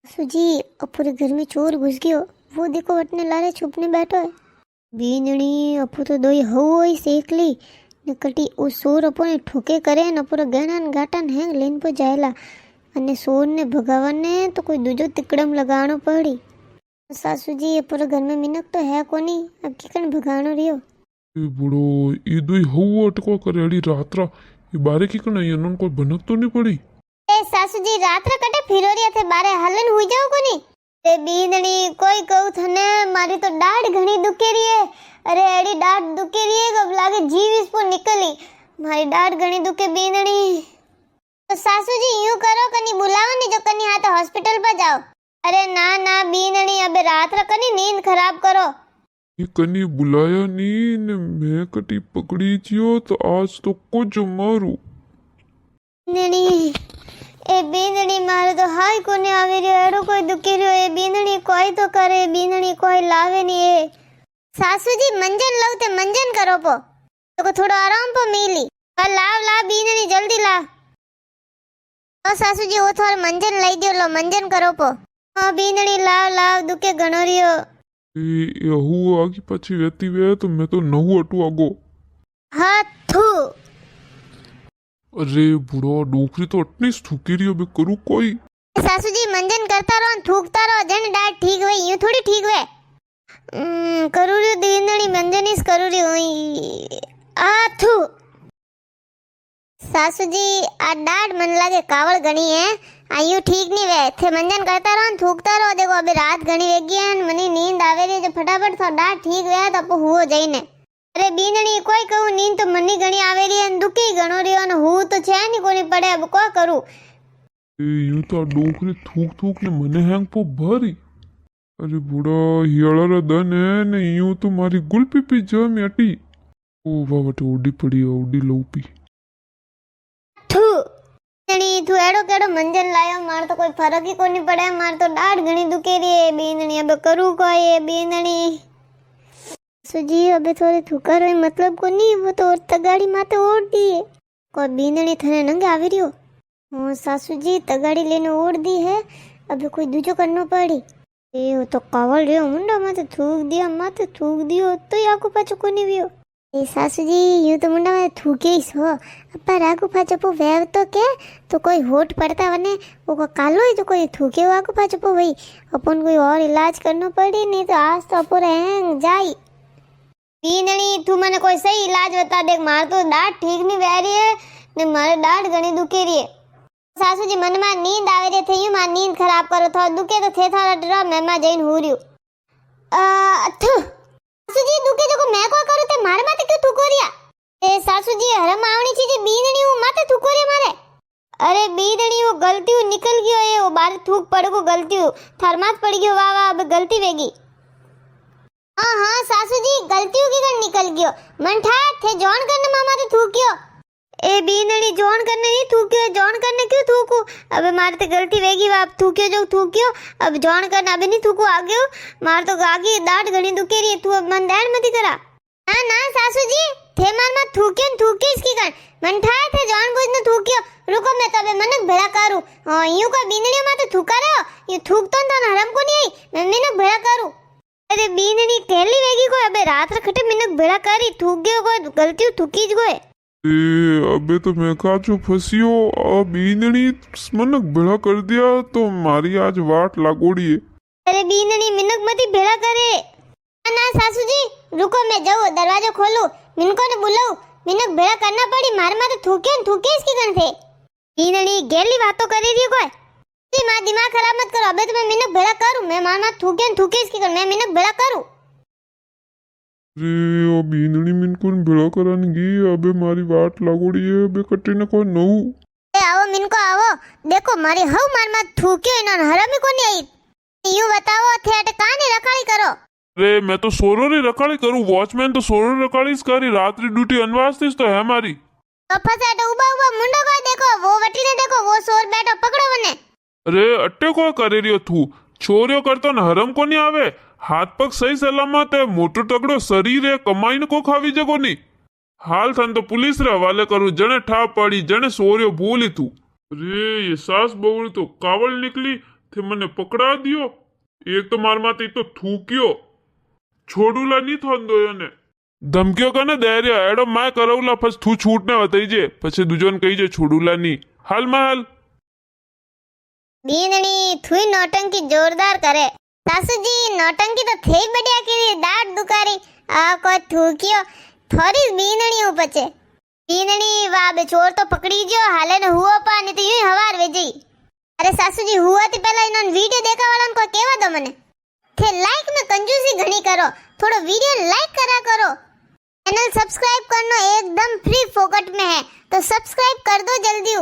सुजी अब पूरे घर में चोर घुस गयो। वो देखो वटने लारे छुपने बैठो है। बीनणी अपू तो दोई हई सेक ली ने कटी ओ सोर अपो ने ठोके करे ने पूरा गहना ने गाटा ने हेंग लेन पर जायला अने सोर ने भगावने तो कोई दूजो तिकड़म लगाणो पड़ी। सासूजी ये पूरे घर में मिनक तो है कोनी, अब किकन भगाणो रियो। ए बुढ़ो ये दुई हऊ अटको करे अड़ी रात्रा ये बारे की कना ये नन कोई भनक तो नहीं पड़ी। ए सासूजी रात्रा कटे फिरोरिया थे बारे हलन हुई जाओ कोनी। ए बीनणी कोई कहू थने मारी तो डाढ़ घणी दुखे रही है। अरे एड़ी डाढ़ दुखे रही है कब लागे जीव इस पर निकली। मारी डाढ़ घणी दुखे बीनणी। तो सासूजी यूं करो कनी बुलाओ नहीं जो कनी हाँ तो हॉस्पिटल पर जाओ। अरे ना ना बीनणी अबे रात्रा कनी नींद खराब करो। ये कनी बुलाया नहीं ने मैं कटी पकड़ी जियो तो आज तो कुछ मारू। बीनणी ए बीनणी मारे तो हाय कोने आवे रे एड़ो कोई दुखी रियो। ए बीनणी कोई तो करे बीनणी कोई लावे नहीं है। सासूजी मंजन लाओ ते मंजन करो पो तो थोड़ा आराम पो मिली। लाव ला बीनणी जल्दी ला। ओ सासूजी वो थोड़ा मंजन लाई दियो लो मंजन करो पो। हाँ बीनणी लाव लाव दुखे घणो रियो। ये हऊ आगी पाछी वेती वे तो मैं तो नहू अटू आगो। हाथू अरे बुढ़ो डोकरी तो अटनी थूकी रही बे करू कोई। सासूजी मंजन करता रहो थूकता रहो जन डाट ठीक वे यूं थोड़ी ठीक वे। करू रही बीनणी मंजन इस करू रही हाथू। सासूजी आ डाट मन लागे कावड़ घणी है आयु ठीक नहीं वे थे मंजन करता रहो थूकता रहो। देखो अभी रात घणी वेगी है मनी नींद आवे रही जो फटाफट थो डाट ठीक वे तो हुओ जाइने। अरे बीनणी कोई कहू नींद तो मनी घणी आवे रही है दुखी घणो रियो न हूँ तो छे नहीं कोनी पड़े अब को करू। यूं तो डोकरी थूक थूक ने मने हैंग पो भरी। अरे बुढ़ा हियाला रा दन है ने यूं तो मारी गुलपी पी जा में अटी। ओ बाबा उड़ी पड़ी उड़ी लोपी। थू बीनणी तू एड़ो केड़ो मंजन लायो मार तो कोई फर्क ही कोनी पड़े। मार तो डाट घणी दुखे रही है बीनणी अब करू कोई है बीनणी। सुजी अबे थोड़े थूका रोई मतलब को नहीं वो तो और तगाड़ी माते ओढ़ दी है। कोई बीनणी थने नंगे आवी रियो। ओ सासूजी तगाड़ी लेने ओढ़ दी है अबे कोई दूजो करनो पड़ी। ए वो तो कावल रियो मुंडा माते थूक दियो तो ही आगू पाछो कोनी वियो। ए सासूजी यूं तो मुंडा माते थूके ही सो अपर आगू पाछो पो वेव तो के तो कोई होठ पड़ता वने वो को कालो ही तो कोई थूके आगू पाछो पो वही अपन कोई और इलाज करनो पड़ी नहीं तो आज तो अपुर हैंग जाई। बीनणी तू मने कोई सही इलाज बता दे मार तो डाट ठीक नहीं वे रही है ने मारे डाट घणी दुखे रही है। सासूजी मन में नींद आवे रे थे यूं मार नींद खराब करो थो दुखे तो थे थारा डरा मैं मा जइन हो रियो। सासूजी दुखे जो को मैं को करू ते मारे माते क्यों थूको रिया। ए सासूजी हरम आवनी चीज बीनणी हूं माते थूको रे मारे। अरे बीनणी वो गलती हूं निकल गयो है वो बाहर थूक पड़ को गलती हूं थरमात पड़ गयो वाह वाह अब गलती वेगी। हाँ हाँ सासूजी गलती की कर निकल गयो मन ठा थे जॉन करने मामा तो थूकियो। ए बीनणी जॉन करने नहीं थूकियो जॉन करने क्यों थूकू अबे मार ते गलती वेगी वाप थूकियो जो थूकियो अब जॉन करने अबे नहीं थूकू आगे मार तो आगे डाट घणी दुखे रही तू अब मन दैण मती करा। ना ना सासूजी थे मार मत थूकियो थूके इसकी कर मन ठा थे जॉन बुझ ने थूकियो रुको मैं तो अबे मनक भेड़ा करू। हां यूं को बीनणी माते थूका रहो ये थूक तो ना हरम को नहीं आई मैं मनक भेड़ा करू। अरे बीनणी केली वेगी को अबे रात रखटे मिनक भेड़ा करी थूक गयो को गलती थूकी ज गोए। ए अबे तो मैं काचो फसियो आ बीनणी मनक भेड़ा कर दिया तो मारी आज वाट लागोड़ी है। अरे बीनणी मिनक मती भेड़ा करे। ना सासूजी रुको मैं जाऊं दरवाजा खोलूं मिनको ने बुलाऊं मिनक भेड़ा करना पड़ी मारे मारे थूके इसकी गन थे। बीनणी गेली बातों करे रही कोई जी मां दिमाग खराब मत करो अबे तो मैं मिनक भेड़ा करूं मैं मार मार थूके इसकी कर मैं मिनक भेड़ा करूं। अरे ओ बीनणी मिनको भेड़ा कराने गई अबे मारी वाट लागोड़ी है अबे कट्टी ने कोई नहू। ए आओ मिनको आओ देखो मारी हव मार मार थूकियो इना हरामी कोनी आई यूं बताओ थे अटे काने रखाड़ी करो। अरे मैं तो सोरो री रखाड़ी करूं वॉचमैन तो सोरो रखाड़ी करी रात्रि ड्यूटी अनवास्ती तो है हमारी। तो फसाटे उबा उबा मुंडो को देखो वो वटी ने देखो वो सोर बैठो पकड़ो वने। अरे अट्टे को करे रियो थू छोरियो करतो न हरम को नहीं आवे हाथ पग सही सलामत है मोटो तगड़ो शरीर है कमाई न को खावी जगो नहीं हाल थन तो पुलिस रे हवाले करू जने ठा पड़ी जने सोरियो बोली तू। अरे ये सास बहू तो कावल निकली તે મને પકડા દિયો એક તો માર માથે ઈ તો થૂક્યો છોડુલા નહીં થોંદો એને ધમકીઓ કને દે એડો માય કરવલા પછી તું છૂટ ને વતાઈ જે પછી દુજોને કહી જે છોડુલા નહીં હાલમાં હાલ बींदनी थुई नौटंकी जोरदार करे सासुजी नौटंकी तो थई बढ़िया की दाढ़ दुकारी आ कोई थूकियो थोड़ी बींदनी उपचे बींदनी वाह बे चोर तो पकड़ी जो हाले ने हुआ पा नहीं तो यूं हवार वेजई अरे सासुजी हुआ थी पहला इन्होंने वीडियो देखा वाला को केवा दो मने थे लाइक में कंजूसी घणी करो थोड़ो वीडियो लाइक करा करो चैनल सब्सक्राइब करना एकदम फ्री फोकट में है तो सब्सक्राइब कर दो जल्दी।